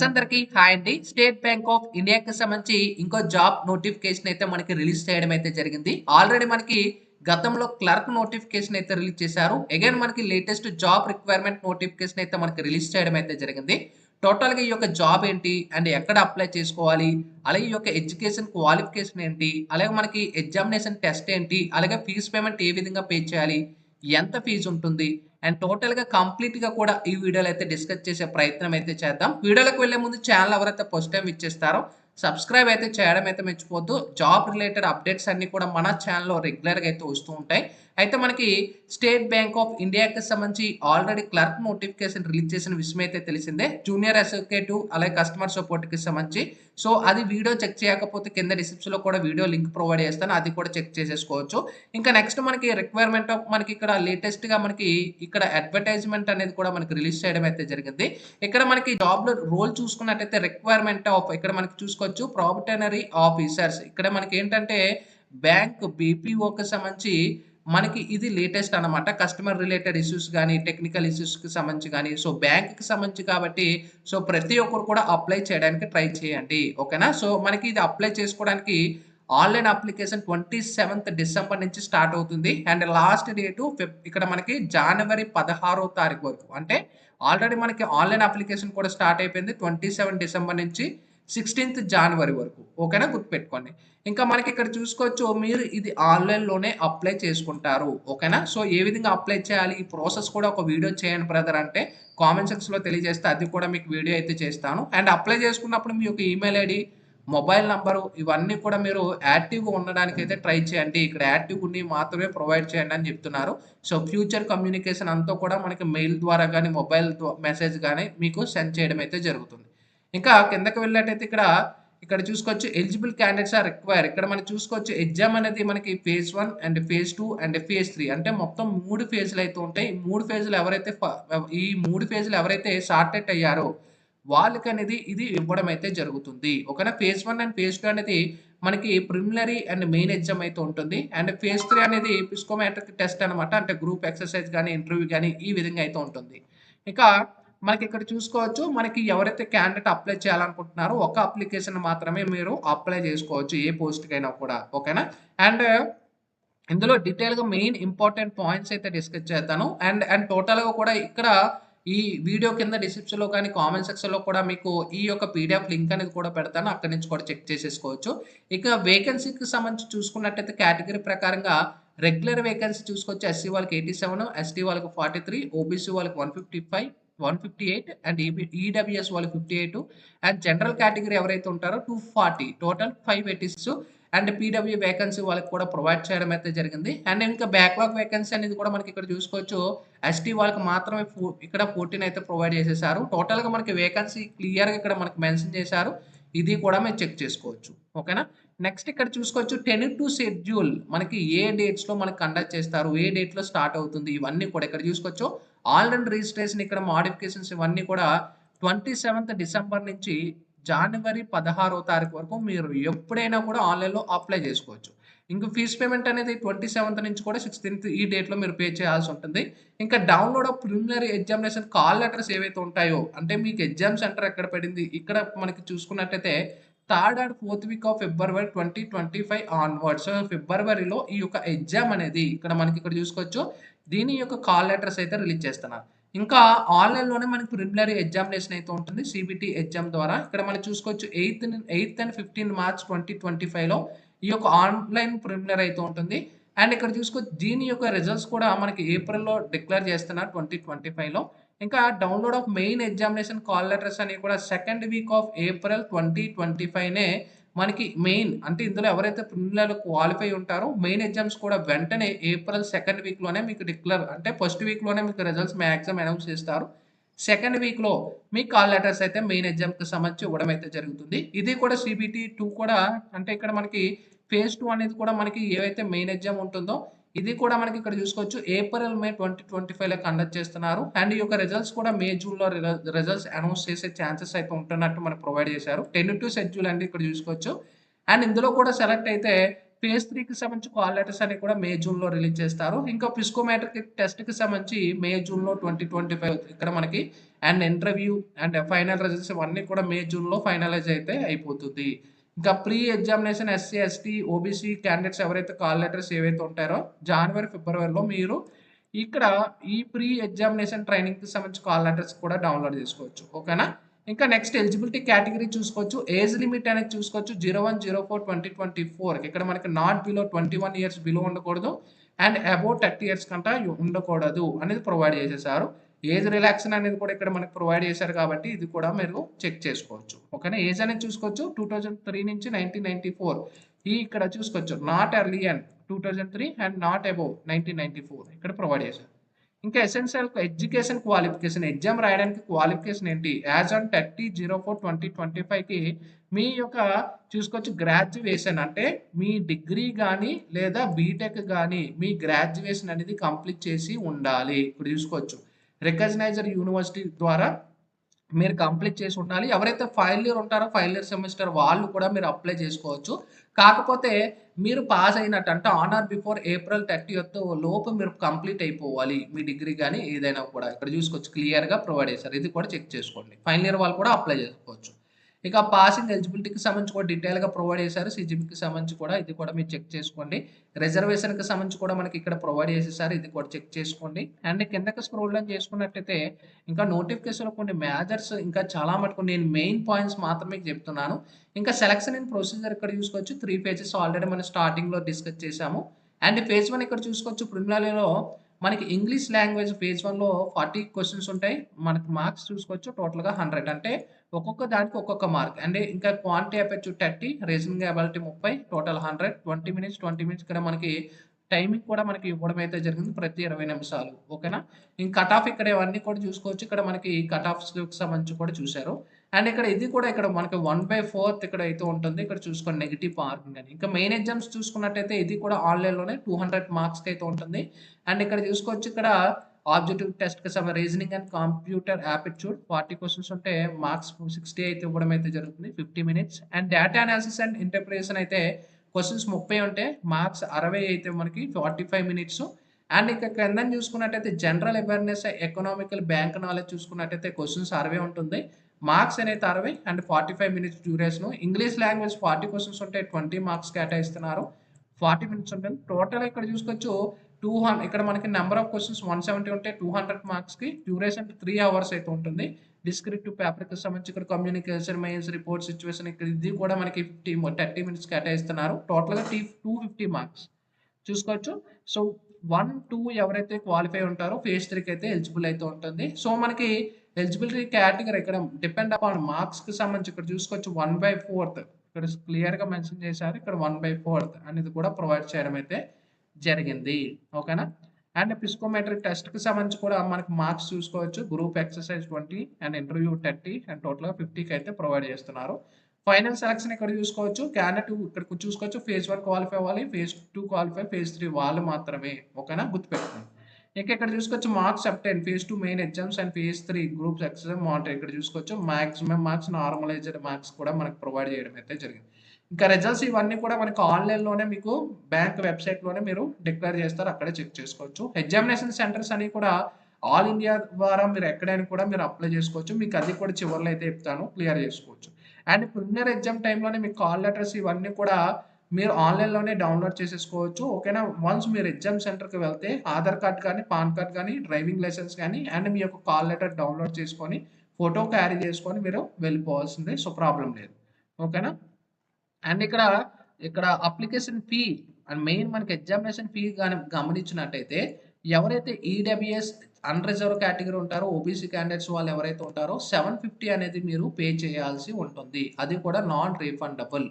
అందరికీ హాయ్ అండి. State bank of ఇండియాకి సంబంధించి ఇంకో జాబ్ నోటిఫికేషన్ అయితే మనకి రిలీజ్ చేయడం అయితే జరిగింది. ఆల్రెడీ మనకి గతంలో క్లర్క్ నోటిఫికేషన్ అయితే రిలీజ్ చేశారు. అగైన్ మనకి లేటెస్ట్ జాబ్ రిక్వైర్మెంట్ నోటిఫికేషన్ అయితే మనకి రిలీజ్ చేయడం అయితే జరిగింది. టోటల్‌గా ఈ యొక్క జాబ్ ఏంటి? అండ్ ఎక్కడ అప్లై చేసుకోవాలి? అలాగే ఈ యొక్క ఎడ్యుకేషన్ క్వాలిఫికేషన్ ఏంటి? అలాగే మనకి ఎగ్జామినేషన్ టెస్ట్ ఏంటి? అలాగే ఫీజ్ పేమెంట్ ఏ విధంగా పే చేయాలి? ఎంత ఫీజ్ ఉంటుంది? అండ్ టోటల్‌గా కంప్లీట్‌గా కూడా ఈ వీడియోలో అయితే డిస్కస్ చేసే ప్రయత్నం అయితే చేద్దాం. వీడియోలోకి వెళ్ళే ముందు ఛానల్ ఎవరైతే ఫస్ట్ టైమ్ ఇచ్చేస్తారో సబ్స్క్రైబ్ అయితే చేయడం అయితే మర్చిపోవద్దు. జాబ్ రిలేటెడ్ అప్డేట్స్ అన్నీ కూడా మన ఛానల్‌లో రెగ్యులర్‌గా అయితే వస్తూ ఉంటాయి. అయితే మనకి స్టేట్ బ్యాంక్ ఆఫ్ ఇండియాకి సంబంధించి ఆల్రెడీ క్లర్క్ నోటిఫికేషన్ రిలీజ్ చేసిన విషయం అయితే తెలిసిందే. జూనియర్ అసోసియేటివ్ అలాగే కస్టమర్ సపోర్ట్‌కి సంబంధించి. సో, అది వీడియో చెక్ చేయకపోతే కింద డిస్క్రిప్షన్‌లో కూడా వీడియో లింక్ ప్రొవైడ్ చేస్తాను. అది కూడా చెక్ చేసేసుకోవచ్చు. ఇంకా నెక్స్ట్ మనకి రిక్వైర్మెంట్ ఆఫ్ మనకి ఇక్కడ లేటెస్ట్‌గా మనకి ఇక్కడ అడ్వర్టైజ్‌మెంట్ అనేది కూడా మనకి రిలీజ్ చేయడం అయితే జరిగింది. ఇక్కడ మనకి జాబ్‌లో రోల్ చూసుకున్నట్టయితే రిక్వైర్మెంట్ ఆఫ్ ఇక్కడ మనకి చూసుకోవచ్చు ప్రాబిటనరీ ఆఫీసర్స్. ఇక్కడ మనకేంటంటే బ్యాంక్ బీపీఓకి సంబంధించి మనకి ఇది లేటెస్ట్ అన్నమాట. కస్టమర్ రిలేటెడ్ ఇష్యూస్ గాని, టెక్నికల్ ఇష్యూస్‌కి సంబంధించి గాని, సో బ్యాంక్‌కి సంబంధించి కాబట్టి సో ప్రతి ఒక్కరు కూడా అప్లై చేయడానికి ట్రై చేయండి. ఓకేనా? సో మనకి ఇది అప్లై చేసుకోవడానికి ఆన్‌లైన్ అప్లికేషన్ 27థ్ డిసెంబర్ నుంచి స్టార్ట్ అవుతుంది. అండ్ లాస్ట్ డేటు ఇక్కడ మనకి జనవరి 16వ తారీఖు వరకు. అంటే ఆల్రెడీ మనకి ఆన్‌లైన్ అప్లికేషన్ కూడా స్టార్ట్ అయిపోయింది. 27 డిసెంబర్ నుంచి 16థ్ జాన్వరి వరకు. ఓకేనా? గుర్తుపెట్టుకోండి. ఇంకా మనకి ఇక్కడ చూసుకోవచ్చు మీరు ఇది ఆన్‌లైన్‌లోనే అప్లై చేసుకుంటారు. ఓకేనా? సో ఏ విధంగా అప్లై చేయాలి? ఈ ప్రాసెస్ కూడా ఒక వీడియో చేయండి బ్రదర్ అంటే కామెంట్ సెక్షన్‌లో తెలియజేస్తే అది కూడా మీకు వీడియో అయితే చేస్తాను. అండ్ అప్లై చేసుకున్నప్పుడు మీ యొక్క ఈమెయిల్ ఐడీ మొబైల్ నంబరు ఇవన్నీ కూడా మీరు యాక్టివ్‌గా ఉండడానికైతే ట్రై చేయండి. ఇక్కడ యాక్టివ్‌గా ఉండి మాత్రమే ప్రొవైడ్ చేయండి అని చెప్తున్నారు. సో, ఫ్యూచర్ కమ్యూనికేషన్ అంతా కూడా మనకి మెయిల్ ద్వారా గాని, మొబైల్ మెసేజ్ గాని మీకు సెండ్ చేయడం అయితే జరుగుతుంది. ఇంకా కిందకి వెళ్ళినట్టయితే ఇక్కడ చూసుకోవచ్చు ఎలిజిబుల్ క్యాండిడేట్స్ ఆర్ రిక్వైర్. ఇక్కడ మనం చూసుకోవచ్చు ఎగ్జామ్ అనేది మనకి phase 1 and phase 2 and phase 3 అంటే మొత్తం 3 ఫేజ్‌లు అయితే ఉంటాయి. ఈ 3 ఫేజ్‌లు ఎవరైతే ఈ 3 ఫేజ్‌లు ఎవరైతే సార్టెట్ అయ్యారో వాళ్ళకనేది ఇది ఇవ్వడం అయితే జరుగుతుంది. ఓకేనా? ఫేజ్ 1 అండ్ ఫేజ్ 2 అనేది మనకి ప్రిలిమినరీ అండ్ మెయిన్ ఎగ్జామ్ అయితే ఉంటుంది. అండ్ ఫేజ్ 3 అనేది పిస్కోమెట్రిక్ టెస్ట్ అనమాట. అంటే గ్రూప్ ఎక్సర్‌సైజ్ గాని, ఇంటర్వ్యూ గాని ఈ విధంగా అయితే ఉంటుంది. ఇంకా మనకిక్కడ చూసుకోవచ్చు. మనకి ఎవరైతే క్యాండిడేట్ అప్లై చేయాలనుకుంటున్నారో ఒక అప్లికేషన్ మాత్రమే మీరు అప్లై చేసుకోవచ్చు. ఏ పోస్ట్‌కైనా కూడా. ఓకేనా? అండ్ ఇందులో డీటెయిల్‌గా మెయిన్ ఇంపార్టెంట్ పాయింట్స్ అయితే డిస్కస్ చేద్దాను. అండ్ టోటల్‌గా కూడా ఇక్కడ ఈ వీడియో కింద డిస్క్రిప్షన్‌లో కానీ, కామెంట్ సెక్షన్‌లో కూడా మీకు ఈ యొక్క పీడీఎఫ్ లింక్ అనేది కూడా పెడతాను. అక్కడి నుంచి కూడా చెక్ చేసేసుకోవచ్చు. ఇక వేకెన్సీకి సంబంధించి చూసుకున్నట్టయితే కేటగిరీ ప్రకారంగా రెగ్యులర్ వేకెన్సీ చూసుకోవచ్చు. ఎస్సీ వాళ్ళకి 87, ఎస్టీ వాళ్ళకి 43, ఓబీసీ వాళ్ళకి 155, 158 అండ్ ఈడబ్ల్యూఎస్ వాళ్ళకి 58 అండ్ జనరల్ కేటగిరీ ఎవరైతే ఉంటారో 240 టోటల్ 586 అండ్ పీడబ్ల్యూ వేకెన్సీ వాళ్ళకి కూడా ప్రొవైడ్ చేయడం అయితే జరిగింది. అండ్ ఇంకా బ్యాక్‌లాగ్ వేకెన్సీ అనేది కూడా మనకి ఇక్కడ చూసుకోవచ్చు. ఎస్టీ వాళ్ళకి మాత్రమే ఇక్కడ 14 అయితే ప్రొవైడ్ చేసేసారు. టోటల్‌గా మనకి వేకెన్సీ క్లియర్‌గా ఇక్కడ మనకి మెన్షన్ చేశారు. ఇది కూడా మీరు చెక్ చేసుకోవచ్చు. ఓకేనా? నెక్స్ట్ ఇక్కడ చూసుకోవచ్చు 10-2 షెడ్యూల్ మనకి ఏ డేట్స్‌లో మనకి కండక్ట్ చేస్తారు? ఏ డేట్‌లో స్టార్ట్ అవుతుంది? ఇవన్నీ కూడా ఇక్కడ చూసుకోవచ్చు. ఆన్‌లైన్ రిజిస్ట్రేషన్ ఇక్కడ మోడిఫికేషన్స్ ఇవన్నీ కూడా 27థ్ డిసెంబర్ నుంచి జనవరి 16వ తారీఖు వరకు మీరు ఎప్పుడైనా కూడా ఆన్‌లైన్‌లో అప్లై చేసుకోవచ్చు. ఇంక ఫీజ్ పేమెంట్ అనేది 27థ్ నుంచి కూడా 16థ్ ఈ డేట్‌లో మీరు పే చేయాల్సి ఉంటుంది. ఇంకా download of preliminary examination call letters ఏవైతే ఉంటాయో అంటే మీకు ఎగ్జామ్ సెంటర్ ఎక్కడ పడింది? ఇక్కడ మనకి చూసుకున్నట్టయితే third and fourth week of February 2025 onwards. So, ఫిబ్రవరిలో ఈ యొక్క ఎగ్జామ్ అనేది ఇక్కడ మనకి ఇక్కడ చూసుకోవచ్చు. దీని యొక్క కాల్ లెటర్స్ అయితే రిలీజ్ చేస్తున్నారు. ఇంకా ఆన్‌లైన్‌లోనే మనకి ప్రిలిమినరీ ఎగ్జామినేషన్ అయితే ఉంటుంది. సీబీటీ ఎగ్జామ్ ద్వారా. ఇక్కడ మనం చూసుకోవచ్చు 8థ్ అండ్ 15 మార్చ్ 2025లో ఈ యొక్క ఆన్‌లైన్ ప్రిలిమినరీ అయితే ఉంటుంది. అండ్ ఇక్కడ చూసుకోవచ్చు దీని యొక్క రిజల్ట్స్ కూడా మనకి ఏప్రిల్‌లో డిక్లేర్ చేస్తున్నారు 2025లో. ఇంకా download of main examination call letters అనేవి కూడా సెకండ్ వీక్ ఆఫ్ ఏప్రిల్ 2025నే మనకి మెయిన్ అంటే ఇందులో ఎవరైతే ప్రిలిమినరీలో క్వాలిఫై ఉంటారో మెయిన్ ఎగ్జామ్స్ కూడా వెంటనే ఏప్రిల్ సెకండ్ వీక్‌లోనే మీకు డిక్లేర్ అంటే ఫస్ట్ వీక్‌లోనే మీకు రిజల్ట్స్ మాక్సిమం అనౌన్స్ చేస్తారు. సెకండ్ వీక్‌లో మీ కాల్ లెటర్స్ అయితే మెయిన్ ఎగ్జామ్‌కి సంబంధించి ఇవ్వడం అయితే జరుగుతుంది. ఇది కూడా సీబీటీ 2 కూడా అంటే ఇక్కడ మనకి ఫేజ్ 2 అనేది కూడా మనకి ఏవైతే మెయిన్ ఎగ్జామ్ ఉంటుందో ఇది కూడా మనకి ఇక్కడ చూసుకోవచ్చు. ఏప్రిల్, మే 2025లో కండక్ట్ చేస్తున్నారు. అండ్ ఈ యొక్క రిజల్ట్స్ కూడా మే, జూన్‌లో రిజల్ట్స్ అనౌన్స్ చేసే ఛాన్సెస్ అయితే ఉంటున్నట్టు మనకు ప్రొవైడ్ చేశారు. 10-2 షెడ్యూల్ అండి ఇక్కడ చూసుకోవచ్చు. అండ్ ఇందులో కూడా సెలెక్ట్ అయితే ఫేజ్ 3కి సంబంధించి కాల్ లెటర్స్ అనేవి కూడా మే, జూన్‌లో రిలీజ్ చేస్తారు. ఇంకా పిస్కోమెట్రిక్ టెస్ట్‌కి సంబంధించి మే, జూన్‌లో 2025 ఇక్కడ మనకి and interview and final results ఇవన్నీ కూడా మే జూన్లో ఫైనలైజ్ అయితే అయిపోతుంది. ఇంకా pre examination SC ST OBC candidates ఎవరైతే కాల్ లెటర్స్ ఏవైతే ఉంటారో జనవరి ఫిబ్రవరిలో మీరు ఇక్కడ ఈ ప్రీ ఎగ్జామినేషన్ ట్రైనింగ్కి సంబంధించి కాల్ లెటర్స్ కూడా డౌన్లోడ్ చేసుకోవచ్చు. ఓకేనా. ఇంకా నెక్స్ట్ ఎలిజిబిలిటీ కేటగిరీ చూసుకోవచ్చు. ఏజ్ లిమిట్ అనేది చూసుకోవచ్చు 01/04/2024. ఇక్కడ మనకి నాట్ బిలో 21 ఇయర్స్ బిలో ఉండకూడదు అండ్ అబౌవ్ 30 ఇయర్స్ కంటే ఉండకూడదు అనేది ప్రొవైడ్ చేసేసారు. ఏజ్ రిలాక్షన్ అనేది కూడా ఇక్కడ మనకి ప్రొవైడ్ చేశారు కాబట్టి ఇది కూడా మీరు చెక్ చేసుకోవచ్చు. ఓకేనా. ఏజ్ అనేది చూసుకోవచ్చు 2003 నుంచి 1994 ఈ ఇక్కడ చూసుకోవచ్చు not early and 2003 and not above 1994 ఇక్కడ ప్రొవైడ్ చేశారు. ఇంకా ఎసెన్షియల్ ఎడ్యుకేషన్ క్వాలిఫికేషన్ ఎగ్జామ్ రాయడానికి క్వాలిఫికేషన్ ఏంటి యాజ్ ఆన్ 30/04/2025కి మీ యొక్క చూసుకోవచ్చు గ్రాడ్యుయేషన్ అంటే మీ డిగ్రీ కానీ లేదా బీటెక్ కానీ మీ గ్రాడ్యుయేషన్ అనేది కంప్లీట్ చేసి ఉండాలి. ఇప్పుడు చూసుకోవచ్చు రికగ్నైజ్డ్ యూనివర్సిటీ ద్వారా మీరు కంప్లీట్ చేసి ఉండాలి. ఎవరైతే ఫైనల్ ఇయర్ ఉంటారో ఫైనల్ ఇయర్ సెమిస్టర్ వాళ్ళు కూడా మీరు అప్లై చేసుకోవచ్చు. కాకపోతే మీరు పాస్ అయినట్టు అంటే on are before April 30th లోపు మీరు కంప్లీట్ అయిపోవాలి మీ డిగ్రీ కానీ ఏదైనా కూడా. ఇక్కడ చూసుకోవచ్చు క్లియర్గా ప్రొవైడ్ చేశారు. ఇది కూడా చెక్ చేసుకోండి. ఫైనల్ ఇయర్ వాళ్ళు కూడా అప్లై చేసుకోవచ్చు. ఇక పాసింగ్ ఎలిజిబిలిటీకి సంబంధించి కూడా డీటెయిల్గా ప్రొవైడ్ చేశారు. సిజిపికి సంబంధించి కూడా ఇది కూడా మీరు చెక్ చేసుకోండి. రిజర్వేషన్కి సంబంధించి కూడా మనకి ఇక్కడ ప్రొవైడ్ చేసేసారు. ఇది కూడా చెక్ చేసుకోండి. అండ్ కిందకి స్క్రోల్ డౌన్ చేసుకున్నట్టయితే ఇంకా నోటిఫికేషన్లో కొన్ని మేజర్స్ ఇంకా చాలా మటుకు నేను మెయిన్ పాయింట్స్ మాత్రమే చెప్తున్నాను. ఇంకా సెలక్షన్ ఇన్ ప్రొసీజర్ ఇక్కడ చూసుకోవచ్చు 3 phases ఆల్రెడీ మనం స్టార్టింగ్లో డిస్కస్ చేసాము. అండ్ phase 1 ఇక్కడ చూసుకోవచ్చు ప్రిలిమినరీలో మనకి ఇంగ్లీష్ లాంగ్వేజ్ phase 1లో 40 క్వశ్చన్స్ ఉంటాయి. మనకి మార్క్స్ చూసుకోవచ్చు టోటల్గా 100 అంటే ఒక్కొక్క దానికి ఒక్కొక్క మార్క్. అండ్ ఇంకా quantity aptitude 30 reasoning ability 30 total 100 20 minutes ఇక్కడ మనకి టైమింగ్ కూడా మనకి ఇవ్వడం అయితే జరిగింది ప్రతి 20 నిమిషాలు. ఓకేనా. ఇంక కట్ ఆఫ్ ఇక్కడ ఇవన్నీ కూడా చూసుకోవచ్చు. ఇక్కడ మనకి కట్ ఆఫ్స్కి సంబంధించి కూడా చూశారు. అండ్ ఇక్కడ ఇది కూడా ఇక్కడ మనకి 1/4 ఇక్కడ అయితే ఉంటుంది. ఇక్కడ చూసుకోండి నెగిటివ్ మార్కింగ్ అని. ఇంకా మెయిన్ ఎగ్జామ్స్ చూసుకున్నట్టయితే ఇది కూడా ఆన్లైన్లోనే 200 మార్క్స్కి అయితే ఉంటుంది. అండ్ ఇక్కడ చూసుకోవచ్చు ఇక్కడ ఆబ్జెక్టివ్ టెస్ట్కి reasoning and computer aptitude 40 questions ఉంటే మార్క్స్ 60 అయితే ఇవ్వడం అయితే జరుగుతుంది 50 minutes. And data analysis and interpretation అయితే క్వశ్చన్స్ 30 ఉంటే మార్క్స్ 60 అయితే మనకి 45 minutes. అండ్ ఇక్కడ కింద చూసుకున్నట్టయితే general awareness economical bank knowledge చూసుకున్నట్టయితే క్వశ్చన్స్ 60 ఉంటుంది. మార్క్స్ అనేది 60 and 45 minutes duration. English language 40 questions ఉంటే 20 మార్క్స్ కేటాయిస్తున్నారు 40 minutes ఉంటుంది. టోటల్ ఇక్కడ చూసుకోవచ్చు 200 ఇక్కడ మనకి నెంబర్ ఆఫ్ క్వశ్చన్స్ 170 ఉంటే 200 మార్క్స్కి డ్యూరేషన్ 3 hours అయితే ఉంటుంది. డిస్క్రిప్టివ్ పేపర్కి సంబంధించి ఇక్కడ కమ్యూనికేషన్ మెయిన్స్ రిపోర్ట్ సిచ్యువేషన్ ఇక్కడ ఇది కూడా మనకి 30 minutes కేటాయిస్తున్నారు. టోటల్గా 250 మార్క్స్ చూసుకోవచ్చు. సో 1, 2 ఎవరైతే క్వాలిఫై ఉంటారో phase 3కి అయితే ఎలిజిబుల్ అయితే ఉంటుంది. సో మనకి ఎలిజిబిలిటీ కేటగిరీ ఇక్కడ డిపెండ్ అపాన్ మార్క్స్కి సంబంధించి ఇక్కడ చూసుకోవచ్చు 1/4 ఇక్కడ క్లియర్గా మెన్షన్ చేశారు. ఇక్కడ 1/4 అనేది కూడా ప్రొవైడ్ చేయడం అయితే జరిగింది. ఓకేనా. అండ్ పిస్కోమెట్రిక్ టెస్ట్కి సంబంధించి కూడా మనకి మార్క్స్ చూసుకోవచ్చు. Group exercise 20 and interview 30 and టోటల్గా 50కి అయితే ప్రొవైడ్ చేస్తున్నారు. ఫైనల్ సెలక్షన్ ఇక్కడ చూసుకోవచ్చు. క్యాండిడేట్ ఇక్కడ చూసుకోవచ్చు phase 1 క్వాలిఫై అవ్వాలి, phase 2 క్వాలిఫై, phase 3 వాళ్ళు మాత్రమే. ఓకేనా గుర్తుపెట్టుకోండి. ఇంకా ఇక్కడ చూసుకోవచ్చు marks obtain phase 2 main exams and phase 3 groups exercise monitor ఇక్కడ చూసుకోవచ్చు. మాక్సిమం మార్క్స్ నార్మలైజ్డ్ మార్క్స్ కూడా మనకు ప్రొవైడ్ చేయడం అయితే జరిగింది. ఇంకా రిజల్ట్స్ ఇవన్నీ కూడా మనకు ఆన్లైన్లోనే మీకు బ్యాంక్ వెబ్సైట్లోనే మీరు డిక్లేర్ చేస్తారు. అక్కడే చెక్ చేసుకోవచ్చు. ఎగ్జామినేషన్ సెంటర్స్ అని కూడా ఆల్ ఇండియా ద్వారా మీరు ఎక్కడైనా కూడా మీరు అప్లై చేసుకోవచ్చు. మీకు అది కూడా చివరిలో అయితే చెప్తాను క్లియర్ చేసుకోవచ్చు. అండ్ ప్రిలిమినరీ ఎగ్జామ్ టైంలోనే మీకు కాల్ లెటర్స్ ఇవన్నీ కూడా మీరు ఆన్లైన్లోనే డౌన్లోడ్ చేసేసుకోవచ్చు. ఓకేనా. వన్స్ మీరు ఎగ్జామ్ సెంటర్కి వెళ్తే ఆధార్ కార్డ్ కానీ పాన్ కార్డ్ కానీ డ్రైవింగ్ లైసెన్స్ కానీ అండ్ మీ యొక్క కాల్ లెటర్ డౌన్లోడ్ చేసుకొని ఫోటో క్యారీ చేసుకొని మీరు వెళ్ళిపోవాల్సిందే. సో ప్రాబ్లం లేదు. ఓకేనా. అండ్ ఇక్కడ అప్లికేషన్ ఫీ అండ్ మెయిన్ మనకి ఎగ్జామినేషన్ ఫీ కానీ గమనించినట్టయితే ఎవరైతే ఈడబ్ల్యూఎస్ అన్రిజర్వ్ కేటగిరీ ఉంటారో ఓబీసీ క్యాండిడేట్స్ వాళ్ళు ఎవరైతే ఉంటారో 750 అనేది మీరు పే చేయాల్సి ఉంటుంది. అది కూడా నాన్ రీఫండబుల్.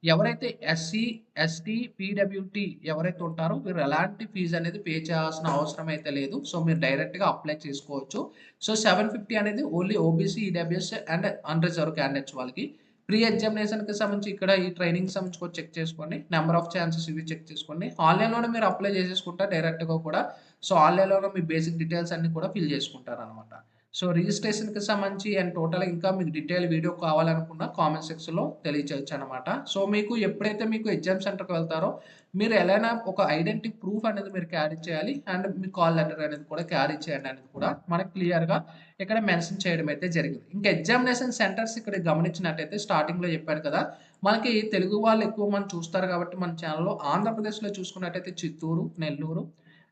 ఎవరైతే ఎస్సీ ఎస్టీ పీడబ్ల్యూటీ ఎవరైతే ఉంటారో మీరు ఎలాంటి ఫీజు అనేది పే చేయాల్సిన అవసరం అయితే లేదు. సో మీరు డైరెక్ట్గా అప్లై చేసుకోవచ్చు. సో 750 అనేది only OBC EWS and unreserved candidates వాళ్ళకి. ప్రీ ఎగ్జామినేషన్కి సంబంధించి ఇక్కడ ఈ ట్రైనింగ్ సంబంధించి కూడా చెక్ చేసుకోండి. నెంబర్ ఆఫ్ ఛాన్సెస్ ఇవి చెక్ చేసుకోండి. ఆన్లైన్లోనే మీరు అప్లై చేసేసుకుంటారు డైరెక్ట్గా కూడా. సో ఆన్లైన్లోనే మీ బేసిక్ డీటెయిల్స్ అన్ని కూడా ఫిల్ చేసుకుంటారు అనమాట. సో రిజిస్ట్రేషన్‌కి సంబంధించి అండ్ టోటల్‌గా ఇంకా మీకు డీటెయిల్ వీడియో కావాలనుకున్న కామెంట్ సెక్షన్‌లో తెలియచేయొచ్చనమాట. సో మీకు ఎప్పుడైతే మీకు ఎగ్జామ్ సెంటర్‌కి వెళ్తారో మీరు ఎలైనా ఒక ఐడెంటిటీ ప్రూఫ్ అనేది మీరు క్యారీ చేయాలి. అండ్ మీ కాల్ లెటర్ అనేది కూడా క్యారీ చేయండి అనేది కూడా మనకు క్లియర్‌గా ఇక్కడ మెన్షన్ చేయడం అయితే జరిగింది. ఇంకా ఎగ్జామినేషన్ సెంటర్స్ ఇక్కడ గమనించినట్టయితే స్టార్టింగ్‌లో చెప్పాను కదా! మనకి తెలుగు వాళ్ళు ఎక్కువ మంది చూస్తారు కాబట్టి మన ఛానెల్‌లో ఆంధ్రప్రదేశ్‌లో చూసుకున్నట్టయితే చిత్తూరు, నెల్లూరు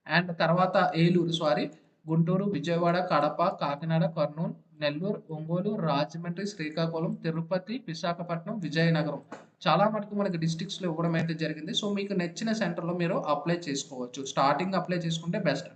అండ్ తర్వాత ఏలూరు సారీ గుంటూరు, విజయవాడ, కడప, కాకినాడ, కర్నూలు, నెల్లూరు, ఒంగోలు, రాజమండ్రి, శ్రీకాకుళం, తిరుపతి, విశాఖపట్నం, విజయనగరం. చాలా మటుకు మనకి డిస్ట్రిక్ట్స్‌లో ఇవ్వడం అయితే జరిగింది. సో, మీకు నచ్చిన సెంటర్‌లో మీరు అప్లై చేసుకోవచ్చు. స్టార్టింగ్ అప్లై చేసుకుంటే బెస్ట్.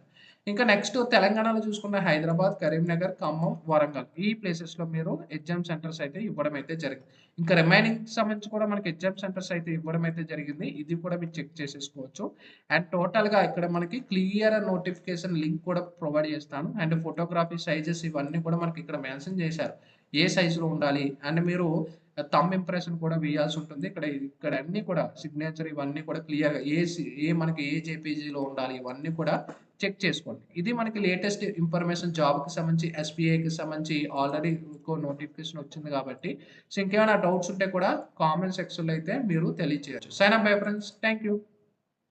ఇంకా నెక్స్ట్ తెలంగాణలో చూసుకుంటే హైదరాబాద్, కరీంనగర్, ఖమ్మం, వరంగల్ ఈ ప్లేసెస్‌లో మీరు ఎగ్జామ్ సెంటర్స్ అయితే ఇవ్వడం అయితే జరిగింది. ఇంకా రిమైనింగ్ సంబంధించి కూడా మనకి ఎగ్జామ్ సెంటర్స్ అయితే ఇవ్వడం అయితే జరిగింది. ఇది కూడా మీరు చెక్ చేసేసుకోవచ్చు. అండ్ టోటల్‌గా ఇక్కడ మనకి క్లియర్ నోటిఫికేషన్ లింక్ కూడా ప్రొవైడ్ చేస్తాను. అండ్ ఫోటోగ్రఫీ సైజెస్ ఇవన్నీ కూడా మనకి ఇక్కడ మెన్షన్ చేశారు. ఏ సైజులో ఉండాలి అండ్ మీరు థంబ్ ఇంప్రెషన్ కూడా వేయాల్సి ఉంటుంది. ఇక్కడ అన్నీ కూడా సిగ్నేచర్ ఇవన్నీ కూడా క్లియర్‌గా మనకి ఏ జేపీజీలో ఉండాలి ఇవన్నీ కూడా చెక్ చేసుకోండి. ఇది మనకి లేటెస్ట్ ఇన్ఫర్మేషన్ జాబ్‌కి సంబంధించి ఎస్‌బీఐకి సంబంధించి ఆల్రెడీ ఇంకో నోటిఫికేషన్ వచ్చింది కాబట్టి సో ఇంకేమైనా డౌట్స్ ఉంటే కూడా కామెంట్ సెక్షన్‌లో అయితే మీరు తెలియచేయొచ్చు. Sign up bye friends. Thank you.